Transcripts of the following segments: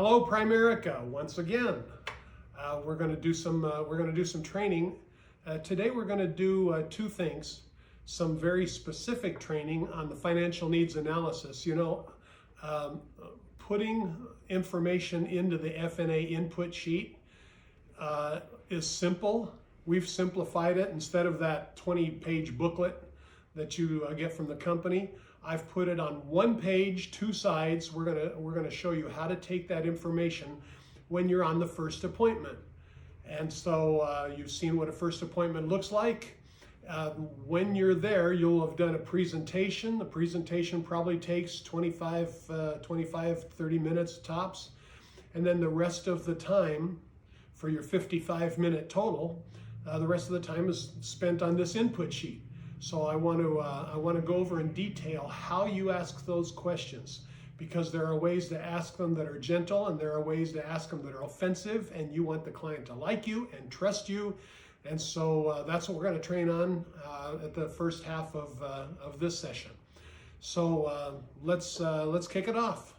Hello, Primerica. Once again, we're going to do some training. Today, we're going to do two things. Some very specific training on the financial needs analysis. You know, putting information into the FNA input sheet is simple. We've simplified it. Instead of that 20-page booklet that you get from the company, I've put it on one page, two sides. We're gonna show you how to take that information when you're on the first appointment. And so you've seen what a first appointment looks like. When you're there, you'll have done a presentation. The presentation probably takes 25, 30 minutes tops. And then the rest of the time, for your 55-minute total, the rest of the time is spent on this input sheet. So I want to go over in detail how you ask those questions, because there are ways to ask them that are gentle and there are ways to ask them that are offensive, and you want the client to like you and trust you. And so that's what we're going to train on at the first half of this session. So let's kick it off.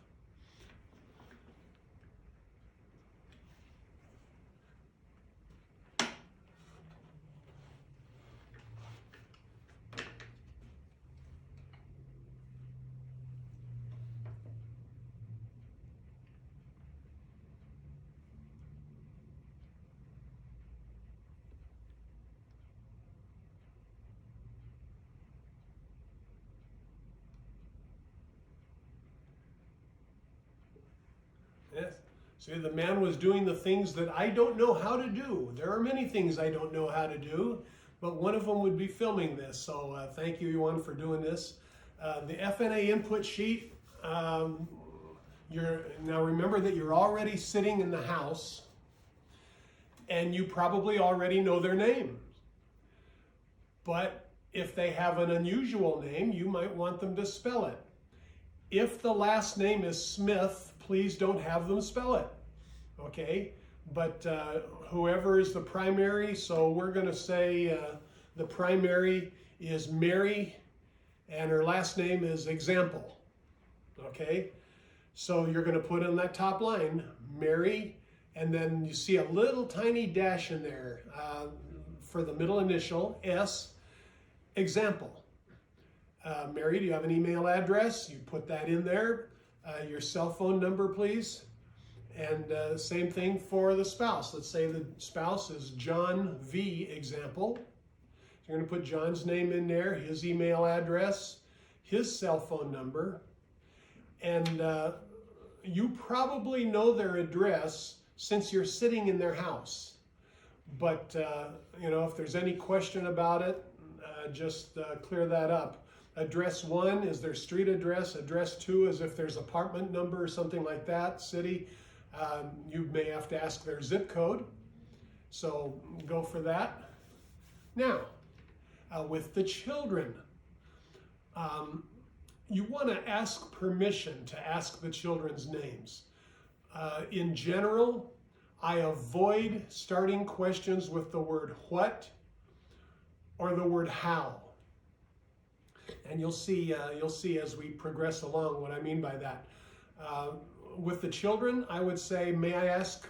Yes. See, the man was doing the things that I don't know how to do. There are many things I don't know how to do, but one of them would be filming this. So thank you, Yuan, for doing this. The FNA input sheet, now remember that you're already sitting in the house and you probably already know their name. But if they have an unusual name, you might want them to spell it. If the last name is Smith, please don't have them spell it, okay? But whoever is the primary, so we're gonna say the primary is Mary and her last name is Example, okay? So you're gonna put in that top line, Mary, and then you see a little tiny dash in there for the middle initial, S, Example. Mary, do you have an email address? You put that in there. Your cell phone number, please. And same thing for the spouse. Let's say the spouse is John V. Example. So you're going to put John's name in there, his email address, his cell phone number. And you probably know their address since you're sitting in their house. But, you know, if there's any question about it, just clear that up. Address 1 is their street address. Address 2 is if there's apartment number or something like that, city. You may have to ask their zip code. So go for that. Now, with the children, you want to ask permission to ask the children's names. In general, I avoid starting questions with the word what or the word how. And you'll see as we progress along what I mean by that. With the children, I would say, may I ask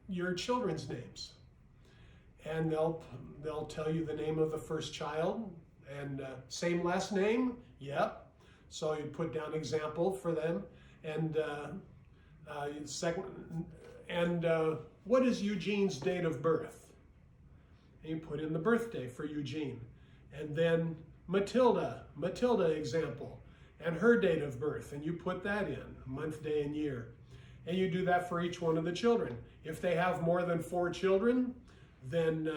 your children's names? And they'll tell you the name of the first child, and same last name, yep. So you put down Example for them, and what is Eugene's date of birth? And you put in the birthday for Eugene, and then Matilda Example, and her date of birth, and you put that in, month, day, and year. And you do that for each one of the children. If they have more than 4 children, then,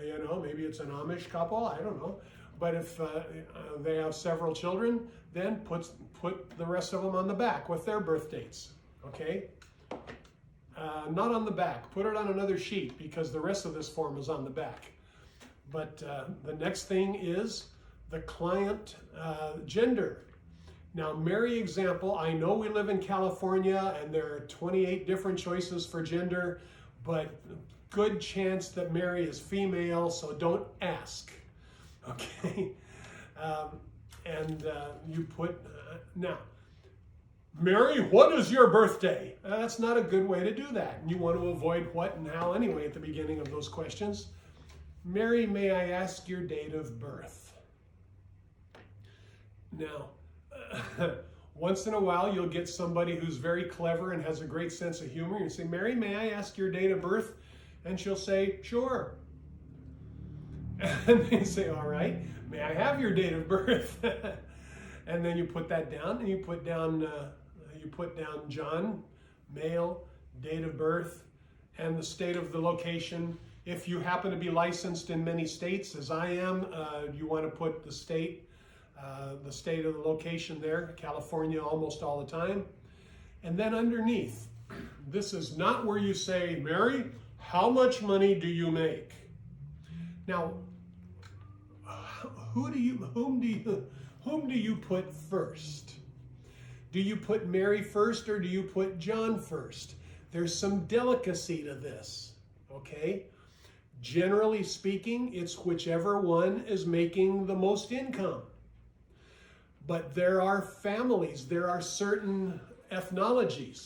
you know, maybe it's an Amish couple, I don't know. But if they have several children, then put the rest of them on the back with their birth dates, okay? Not on the back, put it on another sheet, because the rest of this form is on the back. But the next thing is the client gender. Now, Mary Example, I know we live in California and there are 28 different choices for gender, but good chance that Mary is female, so don't ask, okay? You put, now, Mary, what is your birthday? That's not a good way to do that. And you want to avoid what and how anyway at the beginning of those questions. Mary, may I ask your date of birth? Now, once in a while you'll get somebody who's very clever and has a great sense of humor. You say, Mary, may I ask your date of birth? And she'll say, sure. And they say, all right, may I have your date of birth? And then you put that down, and you put down John, male, date of birth, and the state of the location. If you happen to be licensed in many states, as I am, you want to put the state of the location there, California almost all the time. And then underneath, this is not where you say, Mary, how much money do you make? Now, whom do you put first? Do you put Mary first or do you put John first? There's some delicacy to this, okay? Generally speaking, it's whichever one is making the most income. But there are families, there are certain ethnicities,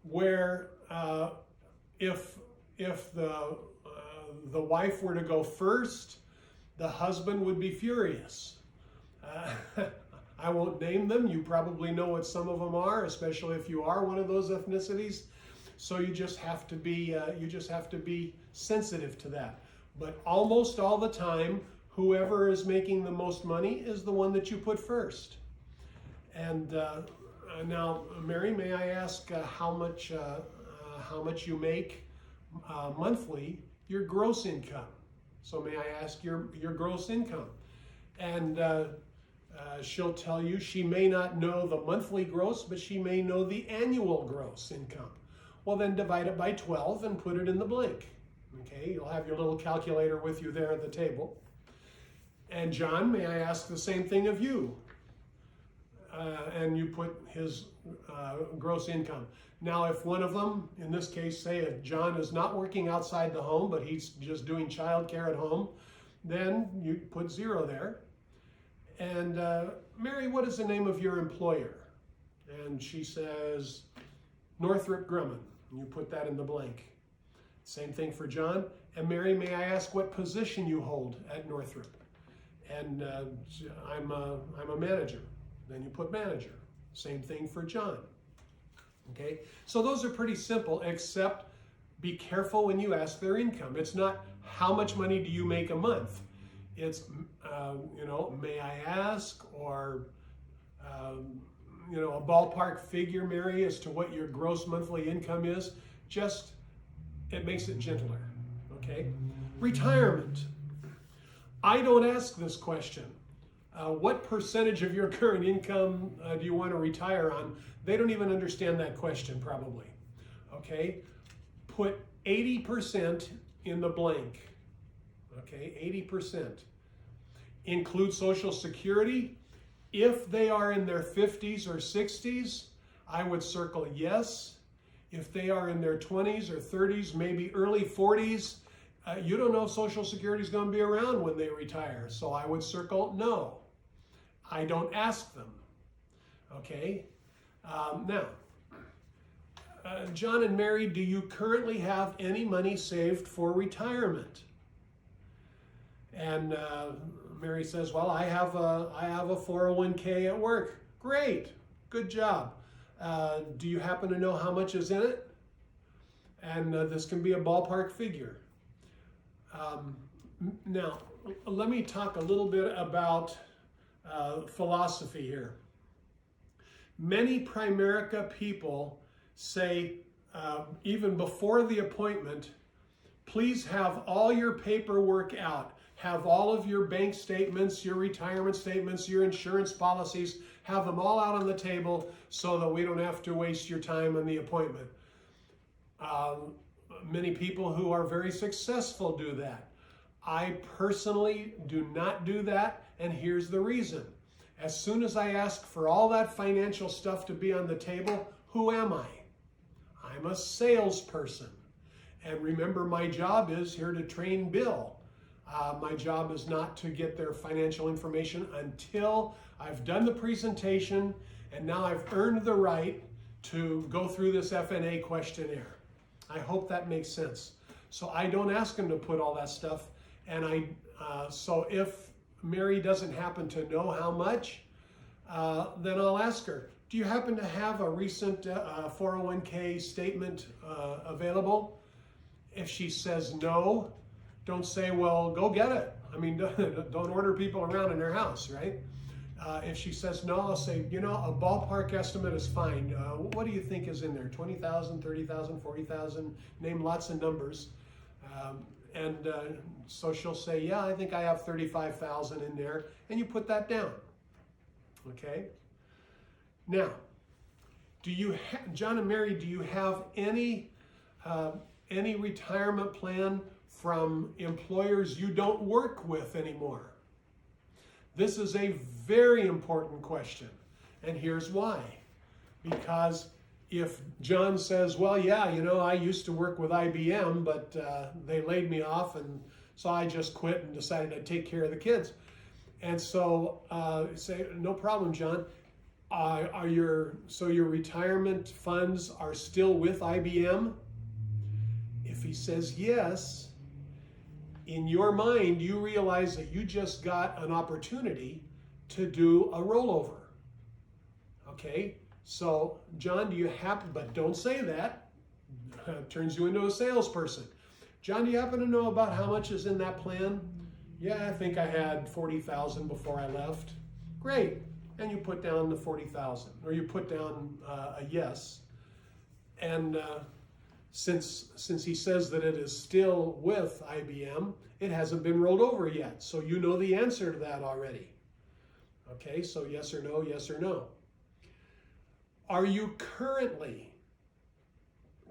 where if the wife were to go first, the husband would be furious. I won't name them. You probably know what some of them are, especially if you are one of those ethnicities. So you just have to be sensitive to that. But almost all the time, whoever is making the most money is the one that you put first. And now, Mary, may I ask how much you make monthly? Your gross income. So may I ask your gross income? And she'll tell you she may not know the monthly gross, but she may know the annual gross income. Well, then divide it by 12 and put it in the blank. Okay, you'll have your little calculator with you there at the table. And John, may I ask the same thing of you? And you put his gross income. Now, if one of them, in this case, say if John is not working outside the home, but he's just doing childcare at home, then you put 0 there. And Mary, what is the name of your employer? And she says, Northrop Grumman. And you put that in the blank. Same thing for John. And Mary, may I ask what position you hold at Northrop? And I'm a manager. Then you put manager. Same thing for John. Okay, so those are pretty simple, except be careful when you ask their income. It's not how much money do you make a month. It's, may I ask, or, a ballpark figure, Mary, as to what your gross monthly income is. Just, it makes it gentler, okay? Retirement. I don't ask this question. What percentage of your current income do you want to retire on? They don't even understand that question probably, okay? Put 80% in the blank, okay, 80%. Include Social Security. If they are in their 50s or 60s, I would circle yes. If they are in their 20s or 30s, maybe early 40s, you don't know if Social Security is going to be around when they retire, so I would circle no. I don't ask them, okay? Now, John and Mary, do you currently have any money saved for retirement? And Mary says, well, I have a 401k at work. Great, good job. Do you happen to know how much is in it? And this can be a ballpark figure. Now, let me talk a little bit about philosophy here. Many Primerica people say, even before the appointment, please have all your paperwork out. Have all of your bank statements, your retirement statements, your insurance policies, have them all out on the table so that we don't have to waste your time on the appointment. Many people who are very successful do that. I personally do not do that, and here's the reason. As soon as I ask for all that financial stuff to be on the table, who am I? I'm a salesperson. And remember, my job is here to train Bill. My job is not to get their financial information until I've done the presentation and now I've earned the right to go through this FNA questionnaire. I hope that makes sense. So I don't ask them to put all that stuff, and so if Mary doesn't happen to know how much, then I'll ask her, do you happen to have a recent 401k statement available? If she says no, don't say, well, go get it. I mean, don't order people around in their house, right? If she says no, I'll say, you know, a ballpark estimate is fine. What do you think is in there? 20,000, 30,000, 40,000, name lots of numbers. So she'll say, yeah, I think I have 35,000 in there, and you put that down. Okay? Now, John and Mary, do you have any retirement plan from employers you don't work with anymore? This is a very important question, and here's why. Because if John says, well, yeah, you know, I used to work with IBM, but they laid me off, and so I just quit and decided to take care of the kids. And so say, no problem, John. So your retirement funds are still with IBM? If he says yes, in your mind, you realize that you just got an opportunity to do a rollover. Okay? So, John, do you happen, but don't say that. It turns you into a salesperson. John, do you happen to know about how much is in that plan? Yeah, I think I had 40,000 before I left. Great. And you put down the 40,000, or you put down a yes. And since he says that it is still with IBM, it hasn't been rolled over yet. So you know the answer to that already. Okay, so yes or no, yes or no. Are you currently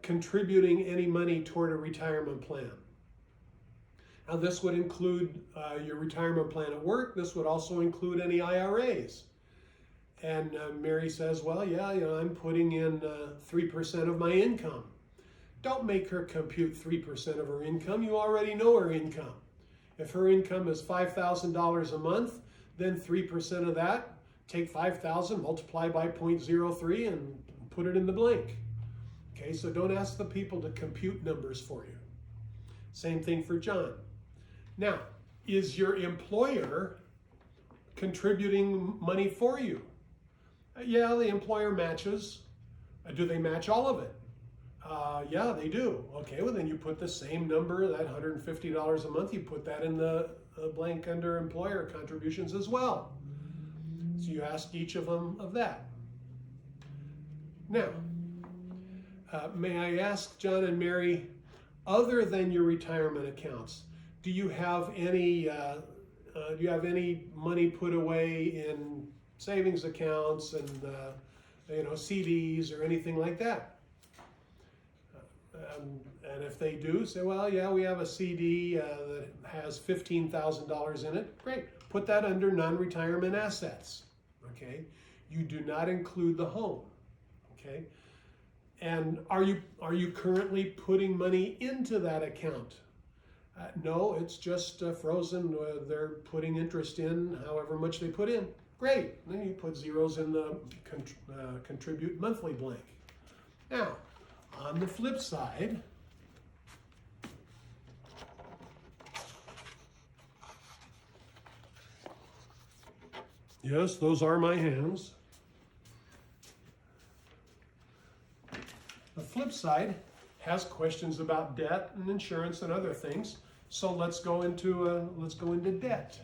contributing any money toward a retirement plan? Now this would include your retirement plan at work. This would also include any IRAs. And Mary says, well, yeah, you know, I'm putting in 3% of my income. Don't make her compute 3% of her income. You already know her income. If her income is $5,000 a month, then 3% of that, take 5,000, multiply by 0.03 and put it in the blank. Okay, so don't ask the people to compute numbers for you. Same thing for John. Now, is your employer contributing money for you? Yeah, the employer matches. Do they match all of it? Yeah, they do. Okay, well then you put the same number, that $150 a month, you put that in the blank under employer contributions as well. So you ask each of them of that. Now, may I ask John and Mary, other than your retirement accounts, do you have any money put away in savings accounts and CDs or anything like that? And if they do, say, well, yeah, we have a CD that has $15,000 in it. Great. Put that under non-retirement assets. Okay. You do not include the home. Okay. And are you currently putting money into that account? No, it's just frozen. They're putting interest in however much they put in. Great. Then you put zeros in the contribute monthly blank. Now, on the flip side, yes, those are my hands. The flip side has questions about debt and insurance and other things. So let's go into debt.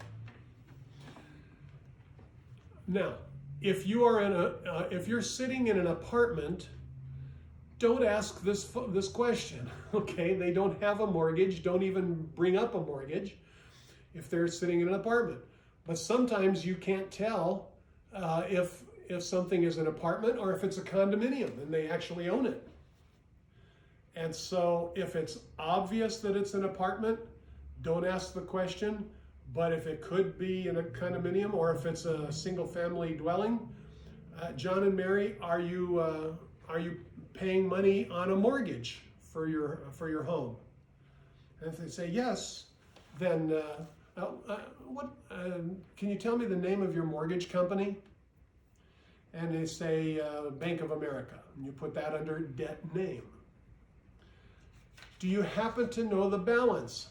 Now, if you're sitting in an apartment, don't ask this question. Okay, they don't have a mortgage. Don't even bring up a mortgage if they're sitting in an apartment. But sometimes you can't tell if something is an apartment or if it's a condominium and they actually own it. And so if it's obvious that it's an apartment, don't ask the question. But if it could be in a condominium or if it's a single family dwelling, John and Mary, are you paying money on a mortgage for your home? And if they say yes, then can you tell me the name of your mortgage company? And they say Bank of America, and you put that under debt name. Do you happen to know the balance?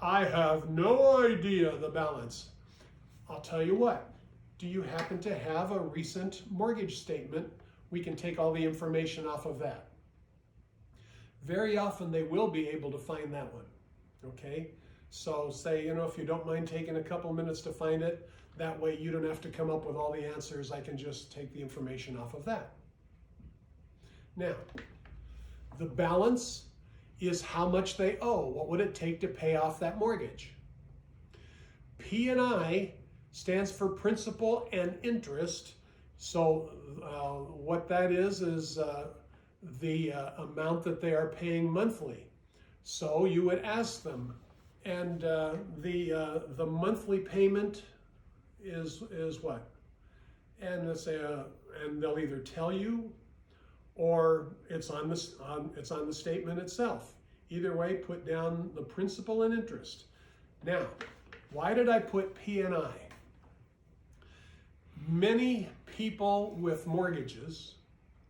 I have no idea the balance. I'll tell you what, do you happen to have a recent mortgage statement? We can take all the information off of that. Very often they will be able to find that one, okay? So say, if you don't mind taking a couple minutes to find it, that way you don't have to come up with all the answers. I can just take the information off of that. Now, the balance is how much they owe. What would it take to pay off that mortgage? P&I stands for principal and interest. So what that is the amount that they are paying monthly. So you would ask them, and the monthly payment is what? And they say, and they'll either tell you, or it's on the statement itself. Either way, put down the principal and interest. Now, why did I put P&I? Many people with mortgages,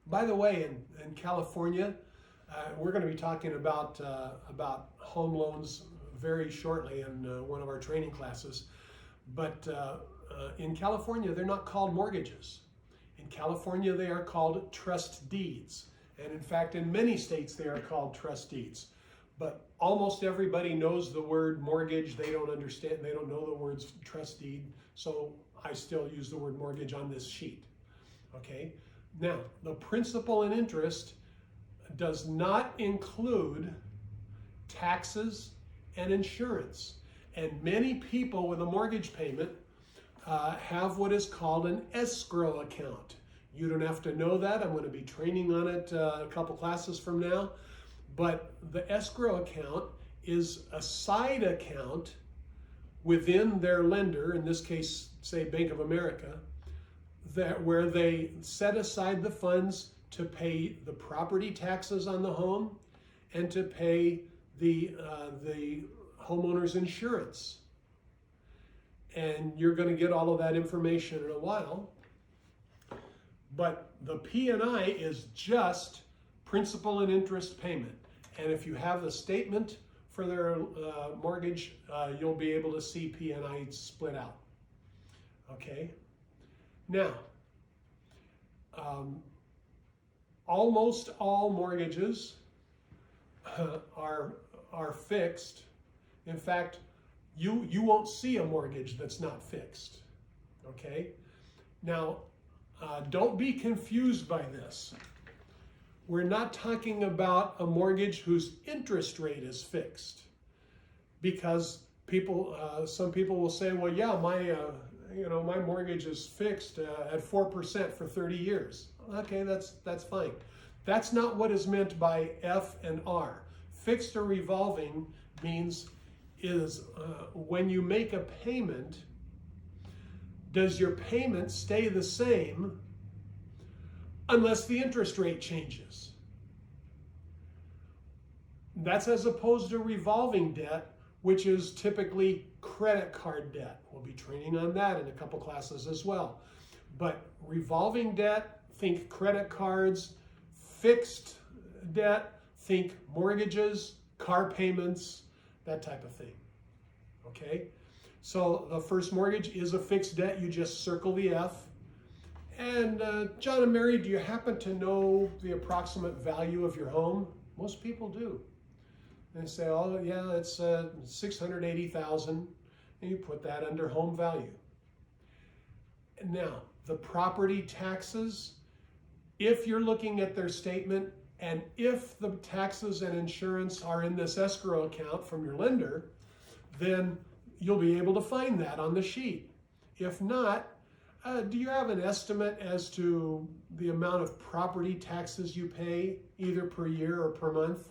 by the way, in California, we're going to be talking about home loans very shortly in one of our training classes. But in California, they're not called mortgages. In California, they are called trust deeds. And in fact, in many states, they are called trust deeds. But almost everybody knows the word mortgage. They don't understand, they don't know the words trust deed. So I still use the word mortgage on this sheet. Okay? Now, the principal and interest does not include taxes and insurance. And many people with a mortgage payment have what is called an escrow account. You don't have to know that. I'm going to be training on it a couple classes from now. But the escrow account is a side account within their lender, in this case, say Bank of America, where they set aside the funds to pay the property taxes on the home and to pay the homeowner's insurance. And you're going to get all of that information in a while. But the P&I is just principal and interest payment. And if you have the statement for their mortgage, you'll be able to see P&I split out. Okay? Now, almost all mortgages are fixed. In fact, you won't see a mortgage that's not fixed. Okay? Now, don't be confused by this. We're not talking about a mortgage whose interest rate is fixed, because some people will say, well, yeah, my mortgage is fixed at 4% for 30 years. Okay, that's fine. That's not what is meant by FNR. Fixed or revolving means when you make a payment, does your payment stay the same unless the interest rate changes? That's as opposed to revolving debt, which is typically credit card debt. We'll be training on that in a couple classes as well. But revolving debt, think credit cards. Fixed debt, think mortgages, car payments, that type of thing. Okay? So the first mortgage is a fixed debt. You just circle the F. And John and Mary, do you happen to know the approximate value of your home? Most people do. They say, oh yeah, it's $680,000, and you put that under home value. And now, the property taxes, if you're looking at their statement, and if the taxes and insurance are in this escrow account from your lender, then you'll be able to find that on the sheet. If not, do you have an estimate as to the amount of property taxes you pay, either per year or per month?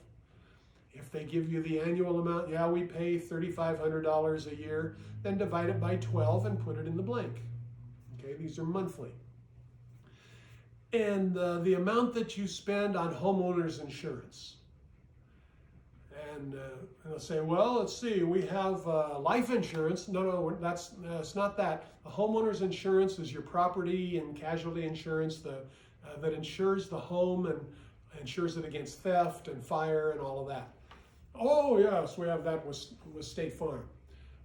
If they give you the annual amount, yeah, we pay $3,500 a year, then divide it by 12 and put it in the blank. Okay, these are monthly. And the amount that you spend on homeowners insurance. And they'll say, well, let's see, we have life insurance. No, that's not that. The homeowner's insurance is your property and casualty insurance that insures the home and insures it against theft and fire and all of that. Oh, yes, we have that with State Farm.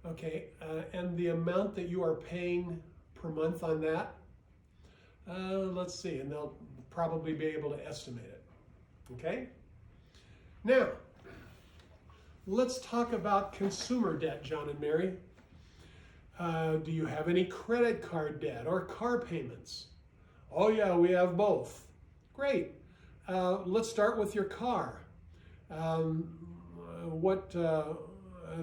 Okay, and the amount that you are paying per month on that, let's see, and they'll probably be able to estimate it. Okay? Now, let's talk about consumer debt, John and Mary. Do you have any credit card debt or car payments? Oh yeah, we have both. Great. Let's start with your car.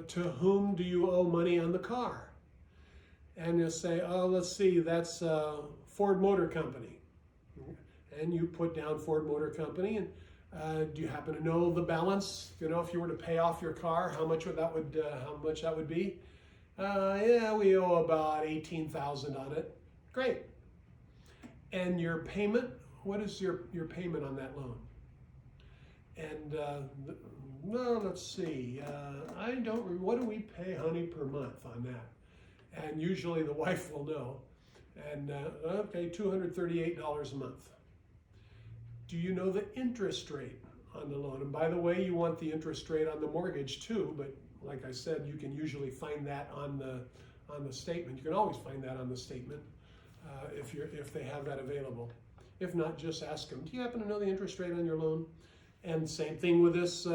To whom do you owe money on the car? And you'll say, oh, let's see, that's Ford Motor Company. And you put down Ford Motor Company, and do you happen to know the balance? You know, if you were to pay off your car, how much that would be? Yeah, we owe about $18,000 on it. Great. And your payment? What is your payment on that loan? And well, let's see. I don't remember. What do we pay, honey, per month on that? And usually the wife will know. And okay, $238 a month. Do you know the interest rate on the loan? And by the way, you want the interest rate on the mortgage too, but like I said, you can usually find that on the statement. You can always find that on the statement if they have that available. If not, just ask them, do you happen to know the interest rate on your loan? And same thing with this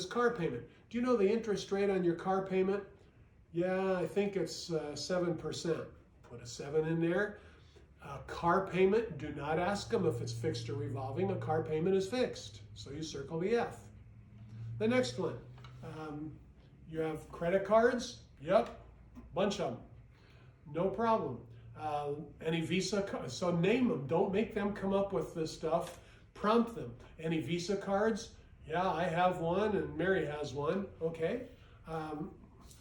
car payment. Do you know the interest rate on your car payment? Yeah, I think it's 7%. Put a 7 in there. Car payment, do not ask them if it's fixed or revolving. A car payment is fixed, so you circle the F. The next one, you have credit cards? Yep, bunch of them. No problem. Any Visa cards? So name them. Don't make them come up with this stuff. Prompt them. Any Visa cards? Yeah, I have one and Mary has one. Okay.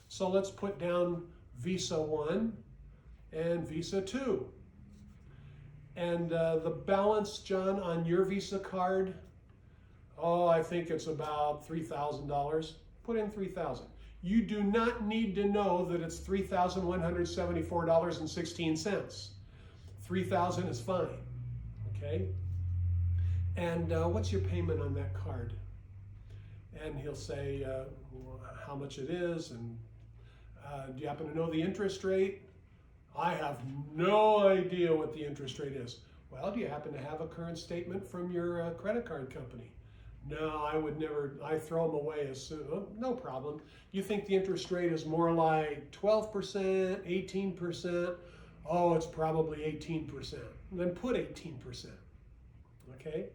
So let's put down Visa 1 and Visa 2. And the balance, John, on your Visa card, oh, I think it's about $3,000. Put in $3,000. You do not need to know that it's $3,174.16. $3,000 is fine, okay? And what's your payment on that card? And he'll say how much it is, and do you happen to know the interest rate? I have no idea what the interest rate is. Well, do you happen to have a current statement from your credit card company? No, I would never, I throw them away as soon. Oh, no problem. You think the interest rate is more like 12%, 18%? Oh, it's probably 18%. Then put 18%. Okay?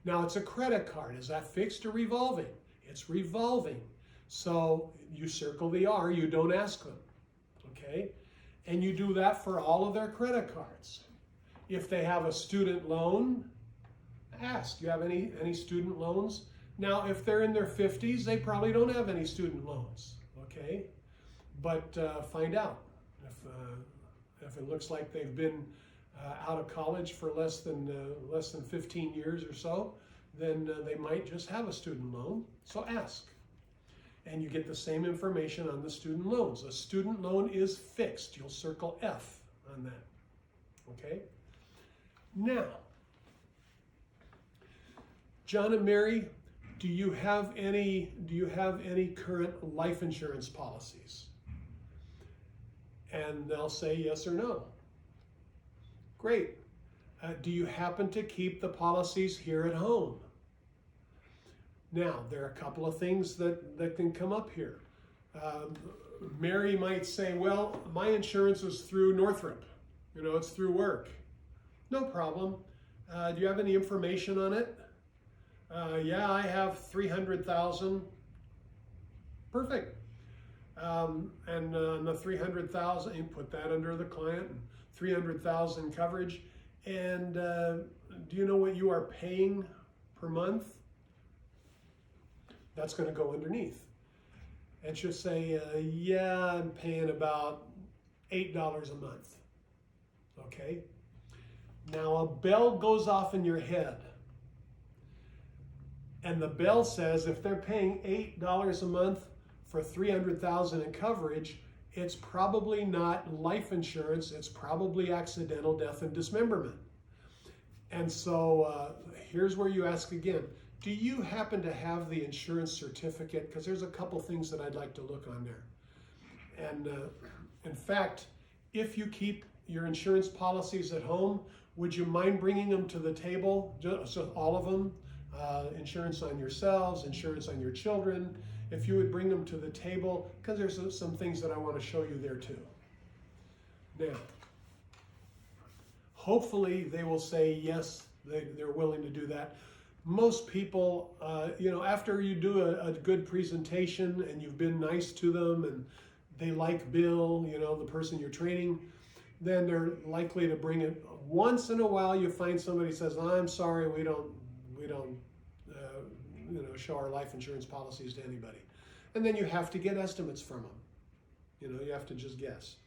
Now it's a credit card. Is that fixed or revolving? It's revolving. So you circle the R, you don't ask them. Okay? And you do that for all of their credit cards. If they have a student loan, ask, do you have any student loans? Now, if they're in their 50s, they probably don't have any student loans, okay? But find out. If it looks like they've been out of college for less than 15 years or so, then they might just have a student loan, so ask. And you get the same information on the student loans. A student loan is fixed. You'll circle F on that, okay? Now, John and Mary, do you have any current life insurance policies? And they'll say yes or no. Great. Do you happen to keep the policies here at home? Now, there are a couple of things that can come up here. Mary might say, well, my insurance is through Northrop. You know, it's through work. No problem. Do you have any information on it? Yeah, I have $300,000. Perfect. And the $300,000, you put that under the client, $300,000 coverage. And do you know what you are paying per month? That's going to go underneath. And she'll say, yeah, I'm paying about $8 a month. Okay? Now a bell goes off in your head. And the bill says if they're paying $8 a month for $300,000 in coverage, it's probably not life insurance, it's probably accidental death and dismemberment. And so here's where you ask again, do you happen to have the insurance certificate? Because there's a couple things that I'd like to look on there. And in fact, if you keep your insurance policies at home, would you mind bringing them to the table, so all of them? Insurance on yourselves, insurance on your children, if you would bring them to the table, because there's some things that I want to show you there too. Now, hopefully they will say yes, they're willing to do that. Most people, after you do a good presentation and you've been nice to them and they like Bill, the person you're training, then they're likely to bring it. Once in a while you find somebody says, I'm sorry, we don't show our life insurance policies to anybody. And then you have to get estimates from them. You have to just guess.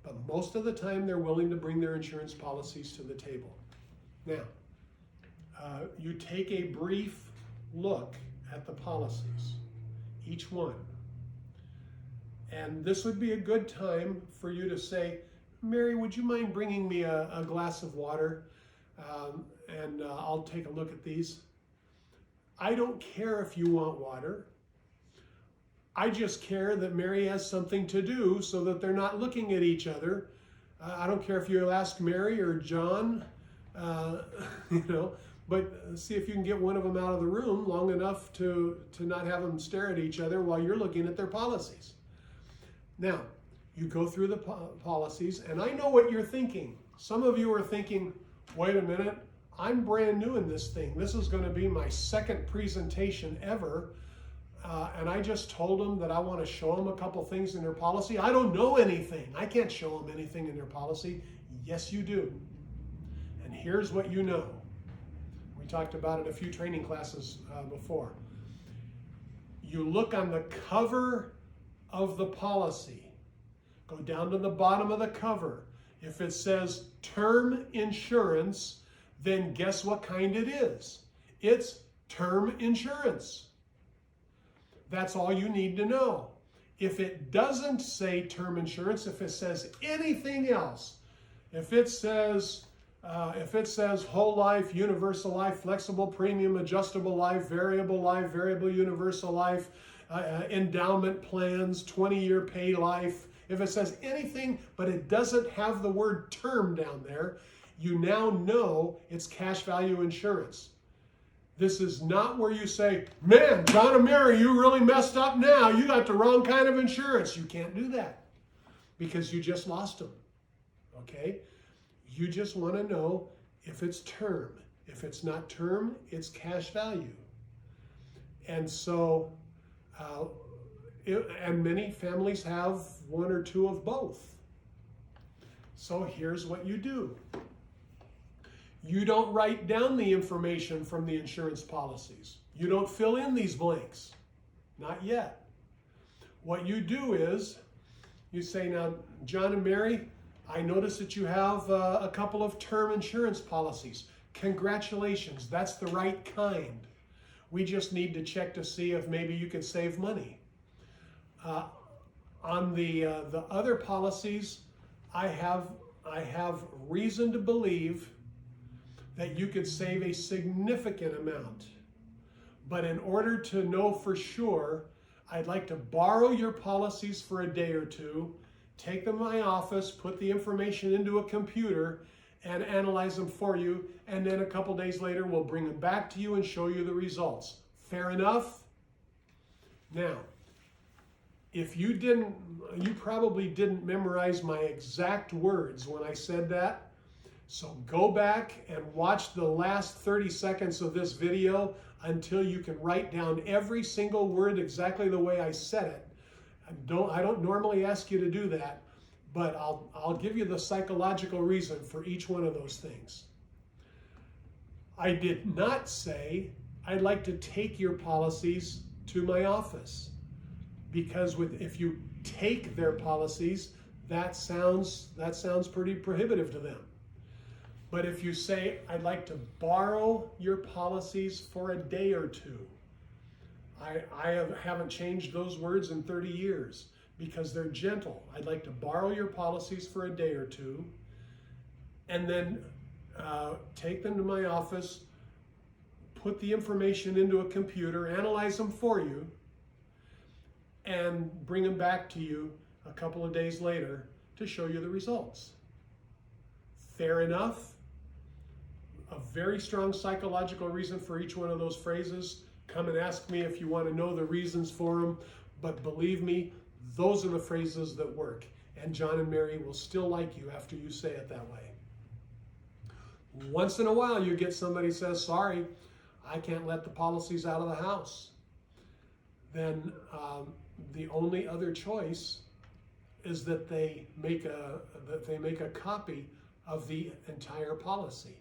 But most of the time they're willing to bring their insurance policies to the table. Now, you take a brief look at the policies, each one. And this would be a good time for you to say, Mary, would you mind bringing me a glass of water? And I'll take a look at these. I don't care if you want water. I just care that Mary has something to do so that they're not looking at each other. I don't care if you ask Mary or John, but see if you can get one of them out of the room long enough to not have them stare at each other while you're looking at their policies. Now, you go through the policies, and I know what you're thinking. Some of you are thinking, wait a minute, I'm brand new in this thing. This is going to be my second presentation ever. And I just told them that I want to show them a couple things in their policy. I don't know anything. I can't show them anything in their policy. Yes, you do. And here's what you know. We talked about it a few training classes before. You look on the cover of the policy. Go down to the bottom of the cover. If it says term insurance, then guess what kind it is? It's term insurance. That's all you need to know. If it doesn't say term insurance, if it says anything else, if it says whole life, universal life, flexible premium, adjustable life, variable universal life, endowment plans, 20-year pay life, if it says anything but it doesn't have the word term down there, you now know it's cash value insurance. This is not where you say, man, John and Mary, you really messed up now. You got the wrong kind of insurance. You can't do that because you just lost them, okay? You just want to know if it's term. If it's not term, it's cash value. And so, and many families have one or two of both. So here's what you do. You don't write down the information from the insurance policies. You don't fill in these blanks. Not yet. What you do is, you say, now, John and Mary, I notice that you have a couple of term insurance policies. Congratulations, that's the right kind. We just need to check to see if maybe you could save money. On the other policies, I have reason to believe that you could save a significant amount. But in order to know for sure, I'd like to borrow your policies for a day or two, take them to my office, put the information into a computer, and analyze them for you, and then a couple days later we'll bring them back to you and show you the results. Fair enough? Now, if you probably didn't memorize my exact words when I said that, so go back and watch the last 30 seconds of this video until you can write down every single word exactly the way I said it. I don't normally ask you to do that, but I'll give you the psychological reason for each one of those things. I did not say I'd like to take your policies to my office, because if you take their policies, that sounds pretty prohibitive to them. But if you say, I'd like to borrow your policies for a day or two, I haven't changed those words in 30 years because they're gentle. I'd like to borrow your policies for a day or two, and then take them to my office, put the information into a computer, analyze them for you, and bring them back to you a couple of days later to show you the results. Fair enough? A very strong psychological reason for each one of those phrases. Come and ask me if you want to know the reasons for them, but believe me, those are the phrases that work. And John and Mary will still like you after you say it that way. Once in a while you get somebody who says, sorry, I can't let the policies out of the house. Then the only other choice is that they make a copy of the entire policy.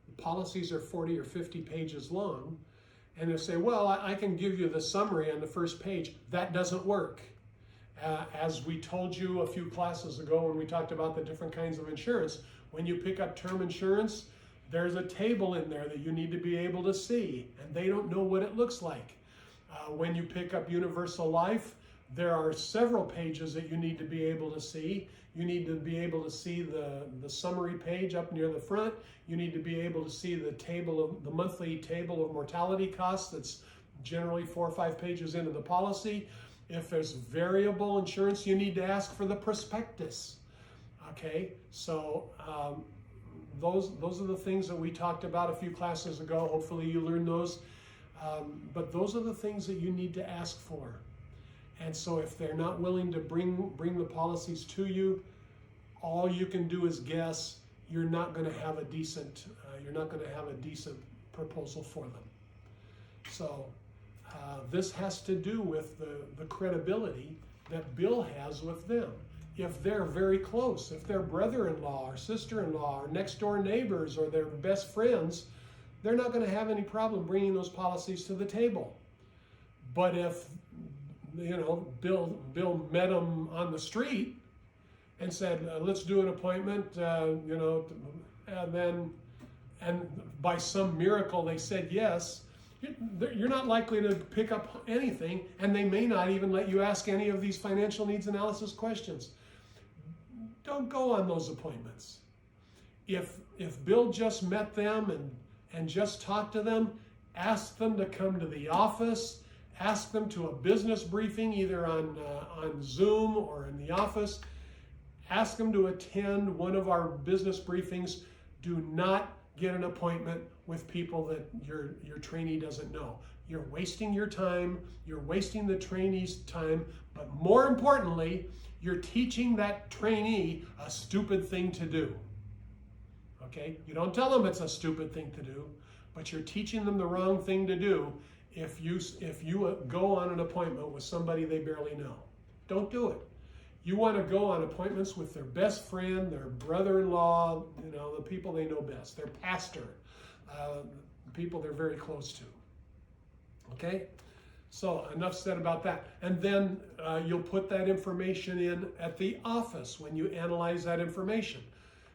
The policies are 40 or 50 pages long, and they say, well, I can give you the summary on the first page. That doesn't work. As we told you a few classes ago when we talked about the different kinds of insurance, when you pick up term insurance, there's a table in there that you need to be able to see, and they don't know what it looks like. When you pick up universal life, there are several pages that you need to be able to see. You need to be able to see the summary page up near the front. You need to be able to see the monthly table of mortality costs that's generally 4 or 5 pages into the policy. If there's variable insurance, you need to ask for the prospectus. Okay, so those are the things that we talked about a few classes ago. Hopefully you learned those. But those are the things that you need to ask for. And so if they're not willing to bring the policies to you, all you can do is guess. You're not going to have a decent proposal for them. So this has to do with the credibility that Bill has with them. If they're very close, if they're brother-in-law or sister-in-law or next-door neighbors or their best friends, they're not going to have any problem bringing those policies to the table. But if Bill met them on the street and said, let's do an appointment, and by some miracle they said yes, you're not likely to pick up anything, and they may not even let you ask any of these financial needs analysis questions. Don't go on those appointments. If Bill just met them and just talked to them, ask them to come to the office, ask them to a business briefing, either on Zoom or in the office. Ask them to attend one of our business briefings. Do not get an appointment with people that your trainee doesn't know. You're wasting your time, you're wasting the trainee's time, but more importantly, you're teaching that trainee a stupid thing to do. Okay? You don't tell them it's a stupid thing to do, but you're teaching them the wrong thing to do if you go on an appointment with somebody they barely know. Don't do it. You want to go on appointments with their best friend, their brother-in-law, the people they know best, their pastor, people they're very close to. Okay? So enough said about that. And then you'll put that information in at the office when you analyze that information.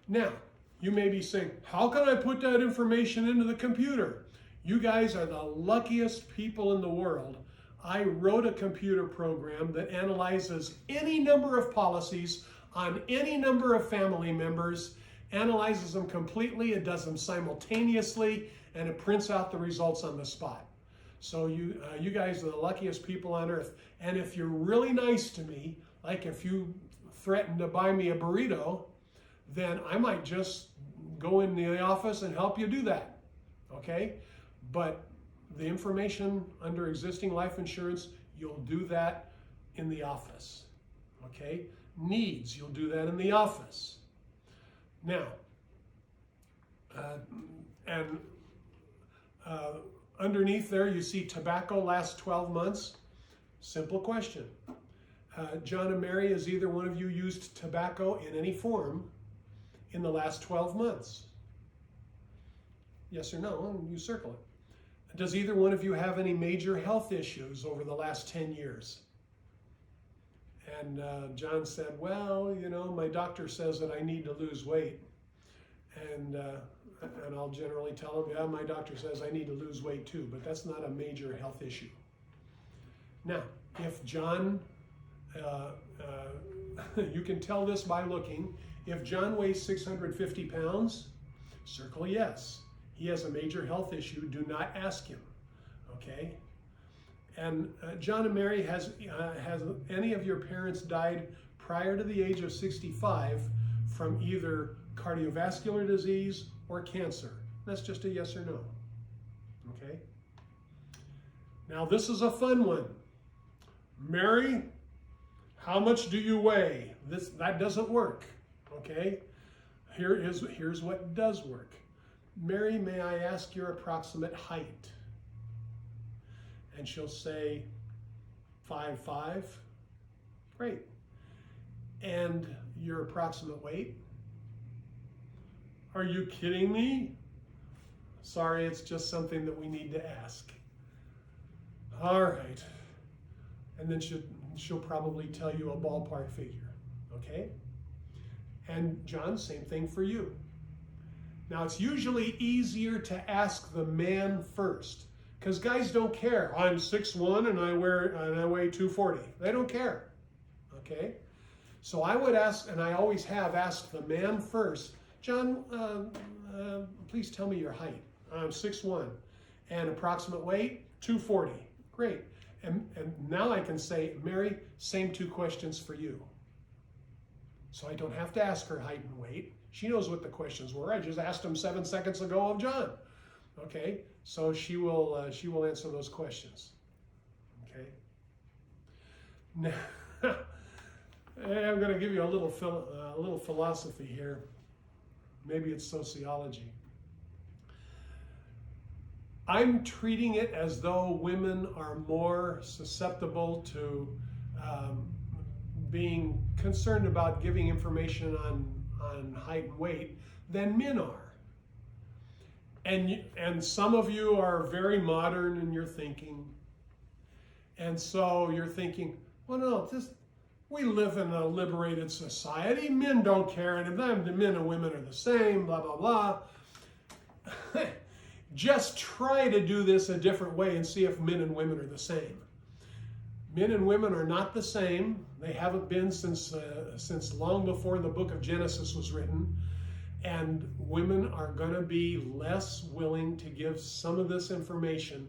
Now, you may be saying, how can I put that information into the computer? You guys are the luckiest people in the world. I wrote a computer program that analyzes any number of policies on any number of family members, analyzes them completely, it does them simultaneously, and it prints out the results on the spot. So you guys are the luckiest people on earth. And if you're really nice to me, like if you threaten to buy me a burrito, then I might just go in the office and help you do that. Okay? But the information under existing life insurance, you'll do that in the office. Okay? Needs, you'll do that in the office. Now, underneath there you see tobacco last 12 months. Simple question. John and Mary, has either one of you used tobacco in any form in the last 12 months? Yes or no? You circle it. Does either one of you have any major health issues over the last 10 years? And John said, well, my doctor says that I need to lose weight. And I'll generally tell them, yeah, my doctor says I need to lose weight too, but that's not a major health issue. Now, if John, you can tell this by looking, if John weighs 650 pounds, circle yes. He has a major health issue, do not ask him, okay? And John and Mary, has any of your parents died prior to the age of 65 from either cardiovascular disease or cancer? That's just a yes or no, okay? Now this is a fun one. Mary, how much do you weigh? That doesn't work, okay? Here's what does work. Mary, may I ask your approximate height? And she'll say 5'5". Great. And your approximate weight? Are you kidding me? Sorry, it's just something that we need to ask. All right. And then she'll probably tell you a ballpark figure, okay? And John, same thing for you. Now, it's usually easier to ask the man first, because guys don't care. I'm 6'1" and I weigh 240. They don't care, okay? So I would ask, and I always have asked the man first, John, please tell me your height. I'm 6'1", and approximate weight, 240. Great. And now I can say, Mary, same two questions for you. So I don't have to ask her height and weight. She knows what the questions were. I just asked them 7 seconds ago of John. Okay, so she will answer those questions. Okay. Now, I'm going to give you a little philosophy here. Maybe it's sociology. I'm treating it as though women are more susceptible to being concerned about giving information on height and weight than men are. And some of you are very modern in your thinking. And so you're thinking, well, no, we live in a liberated society. Men don't care, and the men and women are the same, blah, blah, blah. Just try to do this a different way and see if men and women are the same. Men and women are not the same. They haven't been since long before the book of Genesis was written. And women are going to be less willing to give some of this information.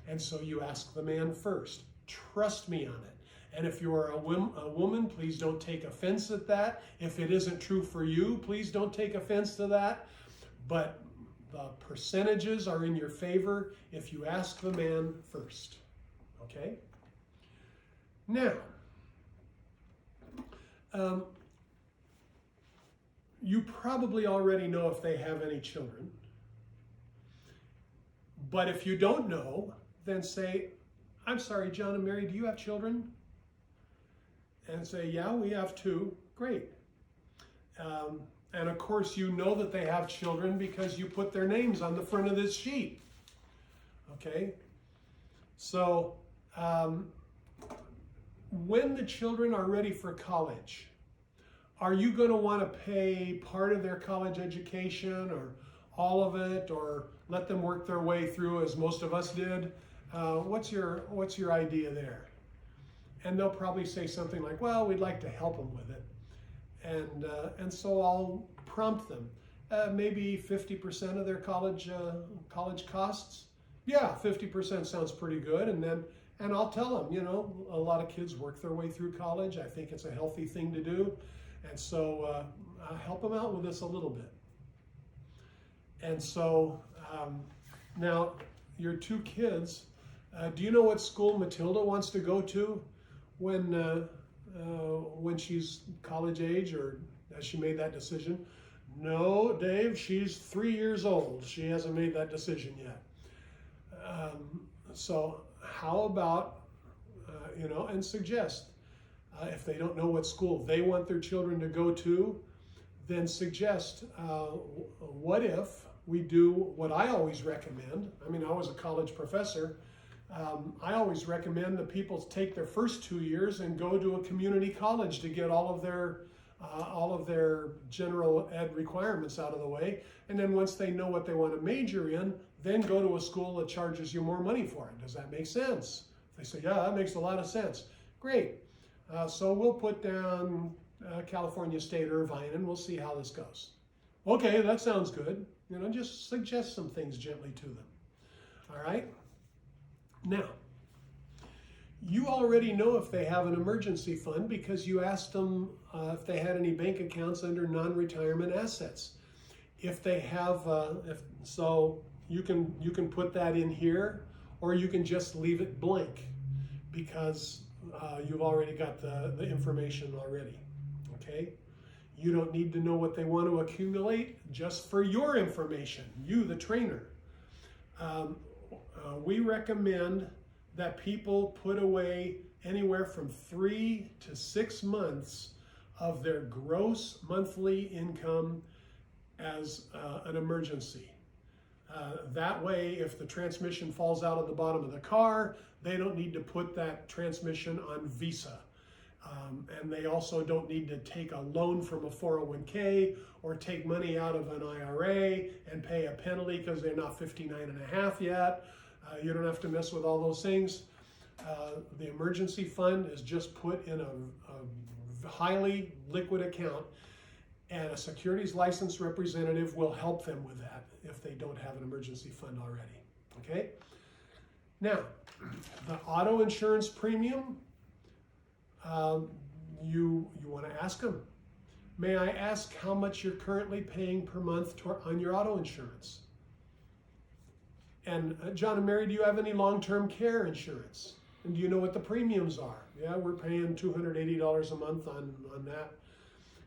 And so you ask the man first. Trust me on it. And if you're a woman, please don't take offense at that. If it isn't true for you, please don't take offense to that. But the percentages are in your favor if you ask the man first. Okay? Now, you probably already know if they have any children. But if you don't know, then say, I'm sorry, John and Mary, do you have children? And say, yeah, we have 2. Great. And of course, you know that they have children because you put their names on the front of this sheet. Okay? So, when the children are ready for college, are you going to want to pay part of their college education or all of it, or let them work their way through as most of us did? What's your idea there? And they'll probably say something like, well, we'd like to help them with it. And so I'll prompt them. Maybe 50% of their college costs? Yeah, 50% sounds pretty good. And I'll tell them, you know, a lot of kids work their way through college. I think it's a healthy thing to do. And so I'll help them out with this a little bit. And so now your 2 kids, do you know what school Matilda wants to go to when she's college age, or has she made that decision? No, Dave, she's 3 years old. She hasn't made that decision yet. So how about, and suggest, if they don't know what school they want their children to go to, then suggest, what if we do what I always recommend? I mean, I was a college professor. I always recommend that people take their first 2 years and go to a community college to get all of their all of their general ed requirements out of the way, and then once they know what they want to major in, then go to a school that charges you more money for it. Does that make sense? They say, yeah, that makes a lot of sense. Great. So we'll put down California State Irvine, and we'll see how this goes. Okay, that sounds good. Just suggest some things gently to them. All right? Now, you already know if they have an emergency fund because you asked them if they had any bank accounts under non-retirement assets. If they have, so you can put that in here, or you can just leave it blank because you've already got the information already. Okay? You don't need to know what they want to accumulate, just for your information, you, the trainer. We recommend that people put away anywhere from 3 to 6 months of their gross monthly income as an emergency. That way, if the transmission falls out of the bottom of the car, they don't need to put that transmission on Visa. And they also don't need to take a loan from a 401k or take money out of an IRA and pay a penalty because they're not 59 and a half yet. You don't have to mess with all those things. The emergency fund is just put in a highly liquid account, and a securities license representative will help them with that if they don't have an emergency fund already. Okay? Now, the auto insurance premium, you want to ask them, may I ask how much you're currently paying per month on your auto insurance? And John and Mary, do you have any long-term care insurance? And do you know what the premiums are? Yeah, we're paying $280 a month on that.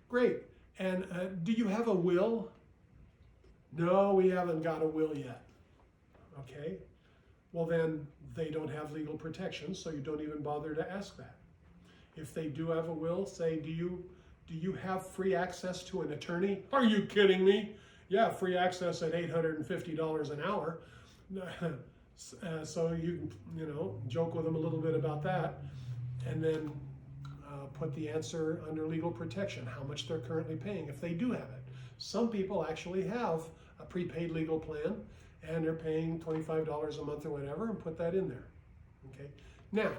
Great. And do you have a will? No, we haven't got a will yet. Okay. Well, then they don't have legal protection, so you don't even bother to ask that. If they do have a will, say, do you have free access to an attorney? Are you kidding me? Yeah, free access at $850 an hour. So you joke with them a little bit about that, and then put the answer under legal protection, how much they're currently paying if they do have it. Some people actually have a prepaid legal plan and they're paying $25 a month or whatever, and put that in there. Okay. Now,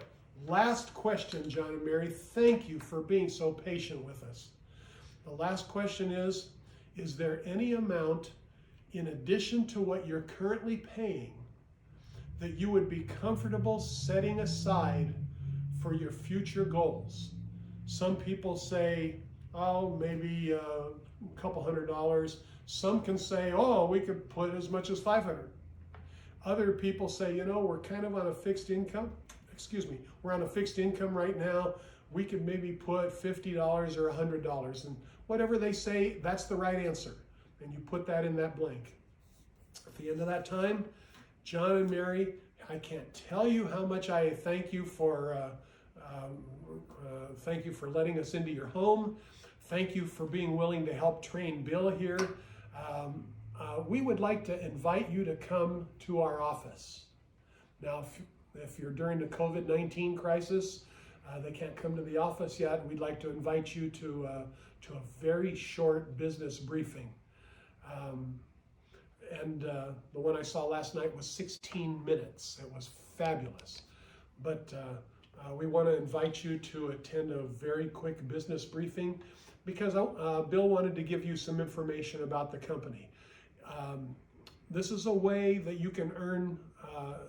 last question, John and Mary. Thank you for being so patient with us. The last question is there any amount in addition to what you're currently paying that you would be comfortable setting aside for your future goals? Some people say, oh, maybe a couple $100. Some can say, oh, we could put as much as $500. Other people say, we're kind of on a fixed income. We're on a fixed income right now. We could maybe put $50 or $100. And whatever they say, that's the right answer. And you put that in that blank. At the end of that time, John and Mary, I can't tell you how much I thank you for letting us into your home. Thank you for being willing to help train Bill here. We would like to invite you to come to our office. Now, if you're during the COVID-19 crisis, they can't come to the office yet. We'd like to invite you to a very short business briefing. The one I saw last night was 16 minutes. It was fabulous. But we want to invite you to attend a very quick business briefing because Bill wanted to give you some information about the company. This is a way that you can earn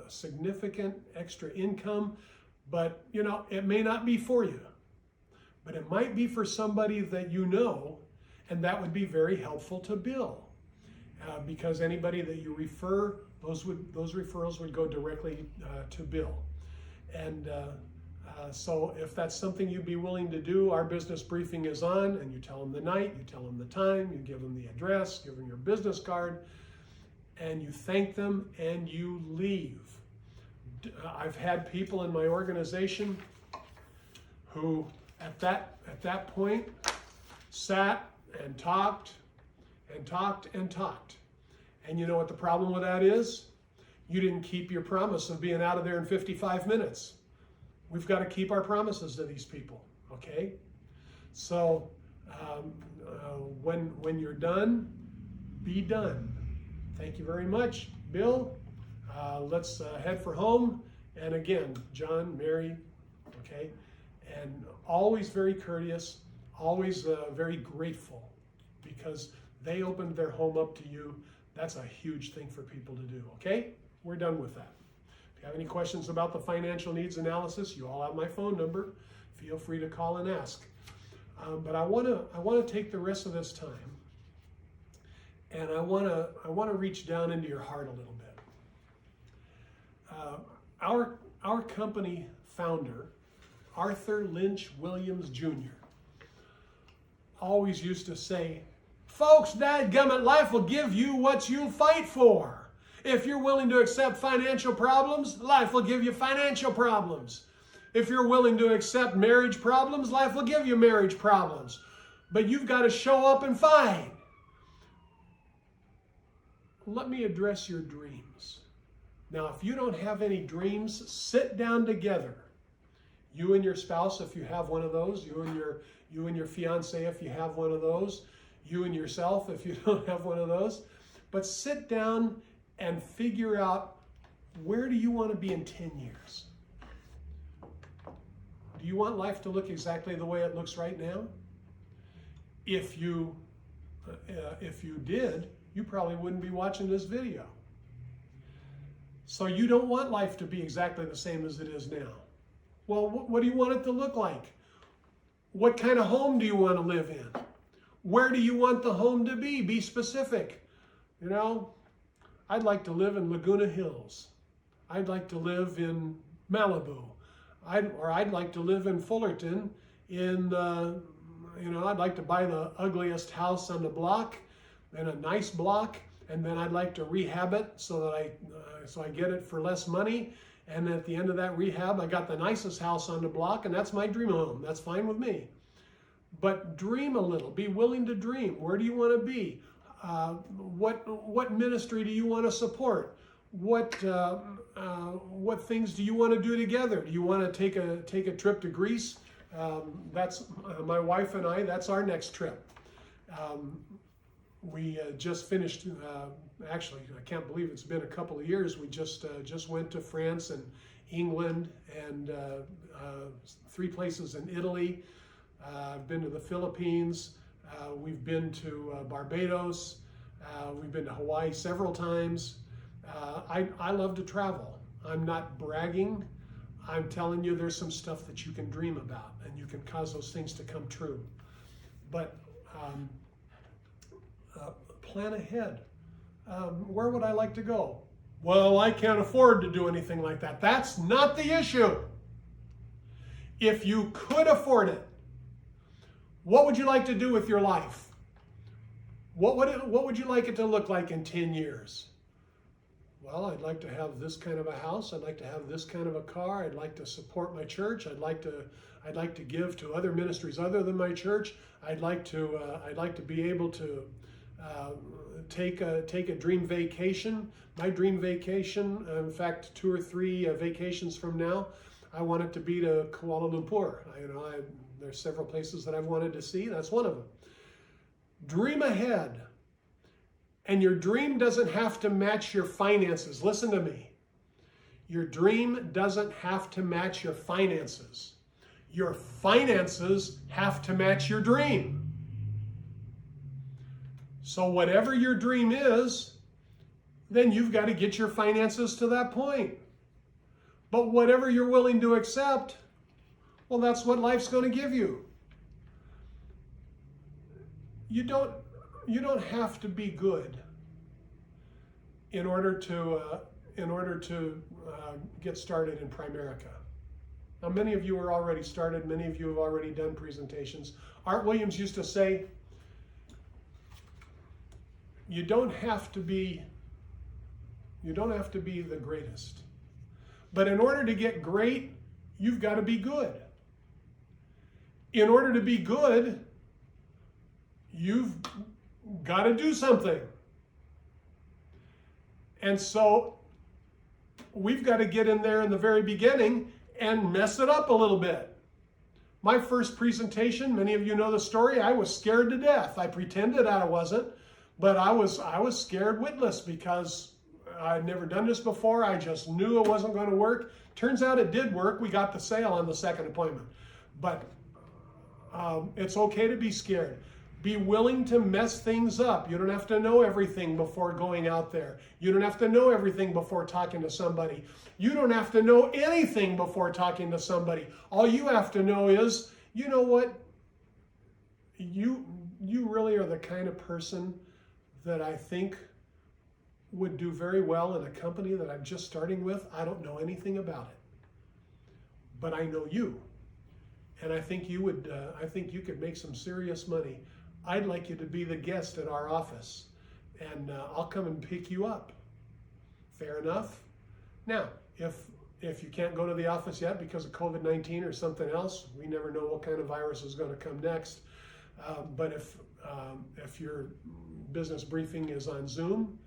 significant extra income, but it may not be for you, but it might be for somebody that you know, and that would be very helpful to Bill. Because anybody that you refer, those referrals would go directly to Bill. And so if that's something you'd be willing to do, our business briefing is on, and you tell them the night, you tell them the time, you give them the address, give them your business card, and you thank them and you leave. I've had people in my organization who at that point sat and talked and talked and talked. And you know what the problem with that is? You didn't keep your promise of being out of there in 55 minutes. We've got to keep our promises to these people, okay? So When you're done, be done. Thank you very much, Bill. Let's head for home. And again, John, Mary, okay? And always very courteous, always very grateful, because they opened their home up to you. That's a huge thing for people to do, okay? We're done with that. If you have any questions about the financial needs analysis, you all have my phone number. Feel free to call and ask. But I want to take the rest of this time, and I want to reach down into your heart a little bit. Our company founder, Arthur Lynch Williams Jr., always used to say, folks, dadgummit, life will give you what you fight for. If you're willing to accept financial problems, life will give you financial problems. If you're willing to accept marriage problems, life will give you marriage problems. But you've got to show up and fight. Let me address your dreams. Now, if you don't have any dreams, sit down together. You and your spouse, if you have one of those. You and your fiance, if you have one of those. You and yourself, if you don't have one of those. But sit down and figure out, where do you want to be in 10 years? Do you want life to look exactly the way it looks right now? If you did, you probably wouldn't be watching this video. So you don't want life to be exactly the same as it is now. Well, what do you want it to look like? What kind of home do you want to live in? Where do you want the home to be? Be specific. You know, I'd like to live in Laguna Hills. I'd like to live in Malibu. I'd like to live in Fullerton. I'd like to buy the ugliest house on the block, and a nice block, and then I'd like to rehab it so that I get it for less money. And at the end of that rehab, I got the nicest house on the block, and that's my dream home. That's fine with me. But dream a little. Be willing to dream. Where do you want to be? What ministry do you want to support? What things do you want to do together? Do you want to take a trip to Greece? That's my wife and I. That's our next trip. We just finished. Actually, I can't believe it's been a couple of years. We just went to France and England and 3 places in Italy. I've been to the Philippines. We've been to Barbados. We've been to Hawaii several times. I love to travel. I'm not bragging. I'm telling you, there's some stuff that you can dream about, and you can cause those things to come true. But plan ahead. Where would I like to go? Well, I can't afford to do anything like that. That's not the issue. If you could afford it, what would you like to do with your life? What would you like it to look like in 10 years? Well, I'd like to have this kind of a house. I'd like to have this kind of a car. I'd like to support my church. I'd like to give to other ministries other than my church. I'd like to be able to take a dream vacation. My dream vacation, in fact, 2 or 3 vacations from now, I want it to be to Kuala Lumpur. There's several places that I've wanted to see. That's one of them. Dream ahead. And your dream doesn't have to match your finances. Listen to me. Your dream doesn't have to match your finances. Your finances have to match your dream. So whatever your dream is, then you've got to get your finances to that point. But whatever you're willing to accept, well, that's what life's going to give you. You don't have to be good in order to get started in Primerica. Now, many of you are already started. Many of you have already done presentations. Art Williams used to say, you don't have to be the greatest. But in order to get great, you've got to be good. In order to be good, you've got to do something. And so we've got to get in there in the very beginning and mess it up a little bit. My first presentation, many of you know the story, I was scared to death. I pretended I wasn't, but I was scared witless because I'd never done this before. I just knew it wasn't going to work. Turns out it did work. We got the sale on the second appointment. But it's okay to be scared. Be willing to mess things up. You don't have to know everything before going out there. You don't have to know everything before talking to somebody. You don't have to know anything before talking to somebody. All you have to know is, you know what? You really are the kind of person that I think would do very well in a company that I'm just starting with. I don't know anything about it, but I know you. And I think you would. I think you could make some serious money. I'd like you to be the guest at our office, and I'll come and pick you up. Fair enough? Now, if you can't go to the office yet because of COVID-19 or something else, we never know what kind of virus is going to come next. But if your business briefing is on Zoom,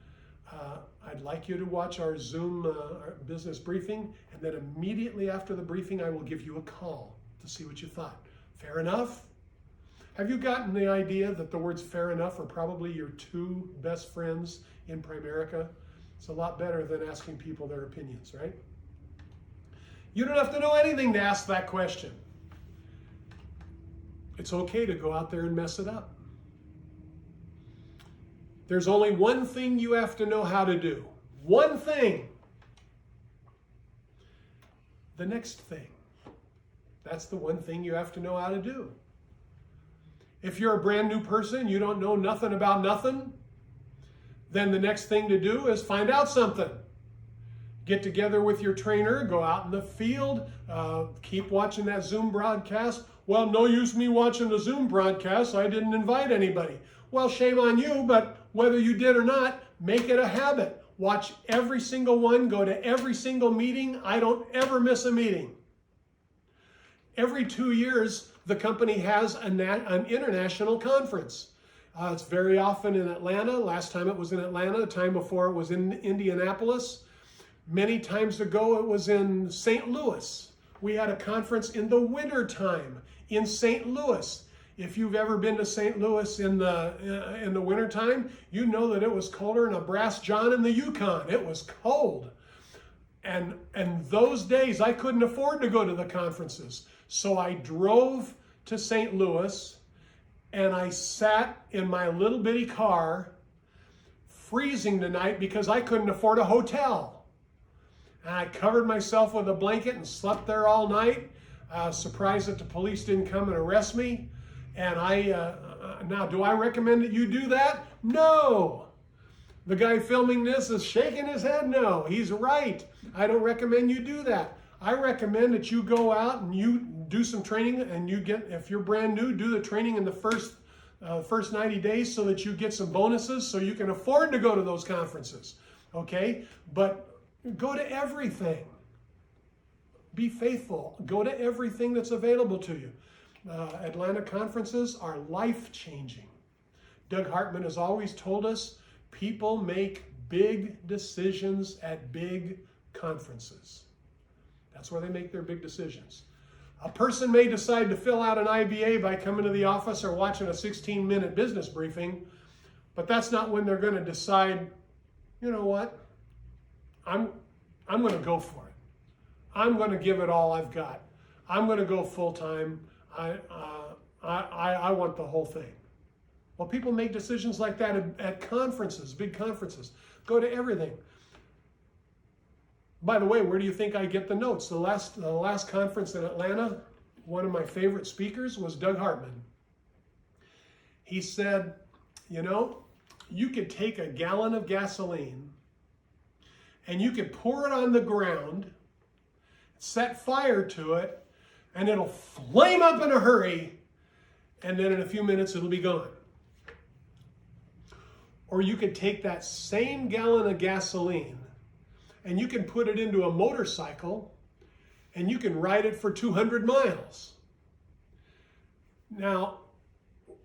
I'd like you to watch our Zoom our business briefing, and then immediately after the briefing, I will give you a call to see what you thought. Fair enough? Have you gotten the idea that the words fair enough are probably your two best friends in Primerica? It's a lot better than asking people their opinions, right? You don't have to know anything to ask that question. It's okay to go out there and mess it up. There's only one thing you have to know how to do. One thing. The next thing. That's the one thing you have to know how to do. If you're a brand new person, you don't know nothing about nothing, then the next thing to do is find out something. Get together with your trainer, go out in the field, keep watching that Zoom broadcast. Well, no use me watching the Zoom broadcast, I didn't invite anybody. Well, shame on you, but whether you did or not, make it a habit. Watch every single one, go to every single meeting. I don't ever miss a meeting. Every 2 years, the company has an international conference. It's very often in Atlanta. Last time it was in Atlanta. The time before it was in Indianapolis. Many times ago it was in St. Louis. We had a conference in the winter time in St. Louis. If you've ever been to St. Louis in the winter time, you know that it was colder than a brass john in the Yukon. It was cold. And those days I couldn't afford to go to the conferences. So I drove to St. Louis and I sat in my little bitty car, freezing tonight because I couldn't afford a hotel. And I covered myself with a blanket and slept there all night, surprised that the police didn't come and arrest me. And now, do I recommend that you do that? No. The guy filming this is shaking his head no. He's right. I don't recommend you do that. I recommend that you go out and you do some training, and you get, if you're brand new, do the training in the first 90 days so that you get some bonuses so you can afford to go to those conferences. Okay? But go to everything. Be faithful. Go to everything that's available to you. Atlanta conferences are life-changing. Doug Hartman has always told us people make big decisions at big conferences. That's where they make their big decisions. A person may decide to fill out an IBA by coming to the office or watching a 16-minute business briefing, but that's not when they're going to decide, you know what, I'm going to go for it. I'm going to give it all I've got. I'm going to go full-time. I want the whole thing. Well, people make decisions like that at conferences, big conferences. Go to everything. By the way, where do you think I get the notes? The last conference in Atlanta, one of my favorite speakers was Doug Hartman. He said, you know, you could take a gallon of gasoline and you could pour it on the ground, set fire to it, and it'll flame up in a hurry, and then in a few minutes it'll be gone. Or you could take that same gallon of gasoline and you can put it into a motorcycle and you can ride it for 200 miles. Now,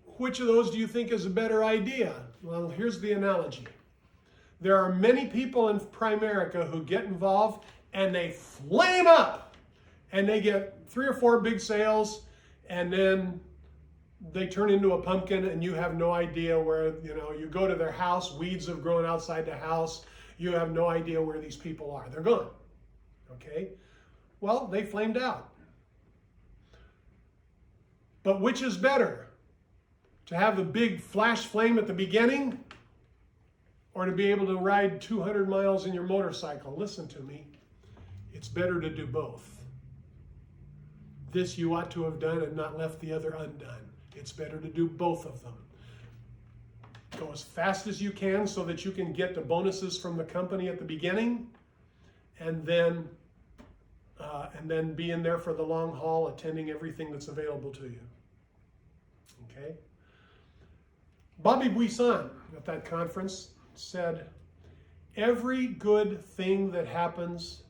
which of those do you think is a better idea? Well, here's the analogy. There are many people in Primerica who get involved and they flame up and they get 3 or 4 big sales and then they turn into a pumpkin and you have no idea where, you go to their house, weeds have grown outside the house, you have no idea where these people are. They're gone. Okay? Well, they flamed out. But which is better? To have the big flash flame at the beginning, or to be able to ride 200 miles in your motorcycle? Listen to me. It's better to do both. This you ought to have done and not left the other undone. It's better to do both of them. Go as fast as you can so that you can get the bonuses from the company at the beginning, and then be in there for the long haul, attending everything that's available to you. Okay? Bobby Buisson at that conference said, every good thing that happens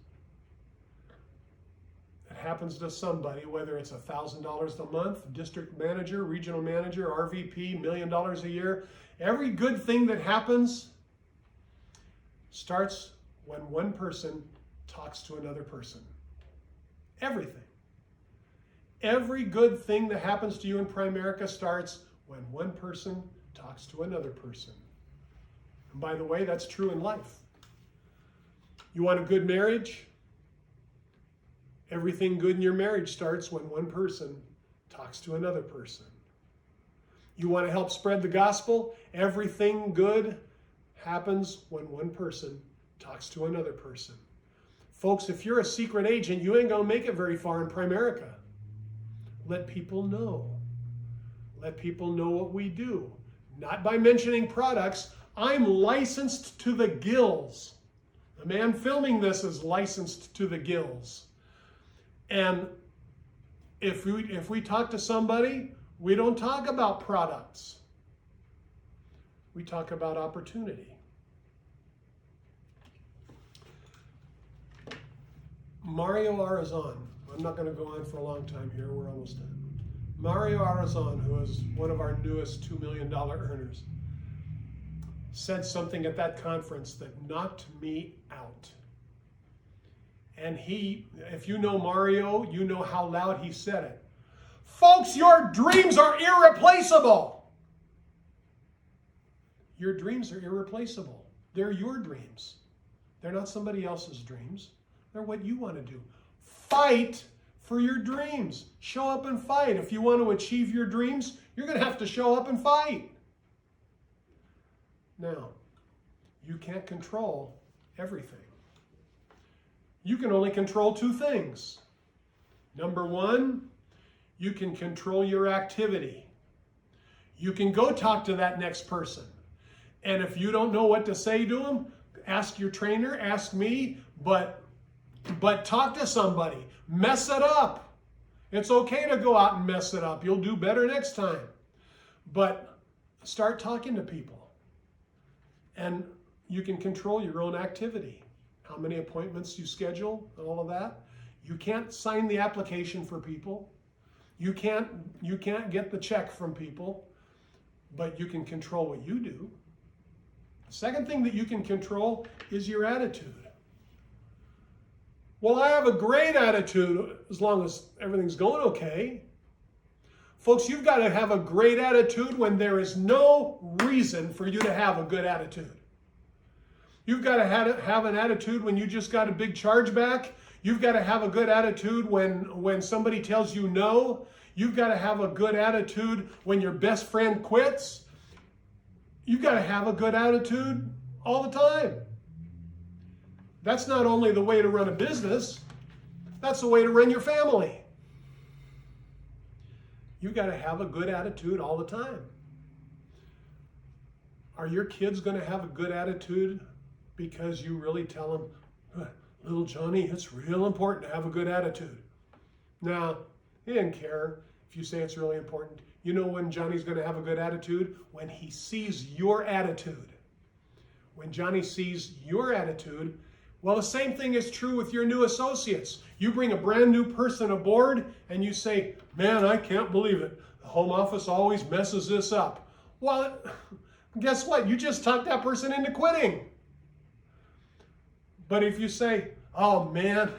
to somebody, whether it's $1,000 a month, district manager, regional manager, RVP, $1 million a year, every good thing that happens starts when one person talks to another person. Everything. Every good thing that happens to you in Primerica starts when one person talks to another person. And by the way, that's true in life. You want a good marriage? Everything good in your marriage starts when one person talks to another person. You want to help spread the gospel? Everything good happens when one person talks to another person. Folks, if you're a secret agent, you ain't going to make it very far in Primerica. Let people know. Let people know what we do. Not by mentioning products. I'm licensed to the gills. The man filming this is licensed to the gills. And if we talk to somebody, we don't talk about products. We talk about opportunity. Mario Arizon. I'm not going to go on for a long time here. We're almost done. Mario Arizon, who is one of our newest $2 million earners, said something at that conference that knocked me out. And if you know Mario, you know how loud he said it. Folks, your dreams are irreplaceable. Your dreams are irreplaceable. They're your dreams. They're not somebody else's dreams. They're what you want to do. Fight for your dreams. Show up and fight. If you want to achieve your dreams, you're going to have to show up and fight. Now, you can't control everything. You can only control two things. Number one, you can control your activity. You can go talk to that next person. And if you don't know what to say to them, ask your trainer, ask me, but talk to somebody. Mess it up. It's okay to go out and mess it up. You'll do better next time. But start talking to people. And you can control your own activity. How many appointments you schedule, all of that. You can't sign the application for people. You can't get the check from people, but you can control what you do. The second thing that you can control is your attitude. Well, I have a great attitude as long as everything's going okay. Folks, you've got to have a great attitude when there is no reason for you to have a good attitude. You've got to have an attitude when you just got a big chargeback. You've got to have a good attitude when somebody tells you no. You've got to have a good attitude when your best friend quits. You've got to have a good attitude all the time. That's not only the way to run a business, that's the way to run your family. You've got to have a good attitude all the time. Are your kids going to have a good attitude because you really tell them, little Johnny, it's real important to have a good attitude? No, he didn't care if you say it's really important. You know when Johnny's going to have a good attitude? When he sees your attitude. When Johnny sees your attitude, well, the same thing is true with your new associates. You bring a brand new person aboard and you say, man, I can't believe it. The home office always messes this up. Well, guess what? You just talked that person into quitting. But if you say, oh man,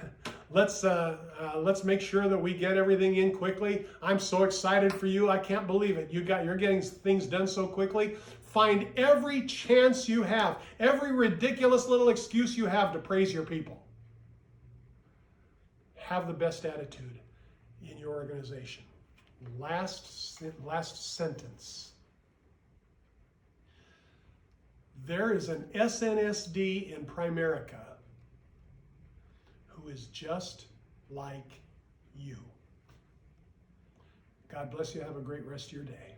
let's make sure that we get everything in quickly. I'm so excited for you. I can't believe it. You're getting things done so quickly. Find every chance you have, every ridiculous little excuse you have to praise your people. Have the best attitude in your organization. Last sentence. There is an SNSD in Primerica who is just like you. God bless you. Have a great rest of your day.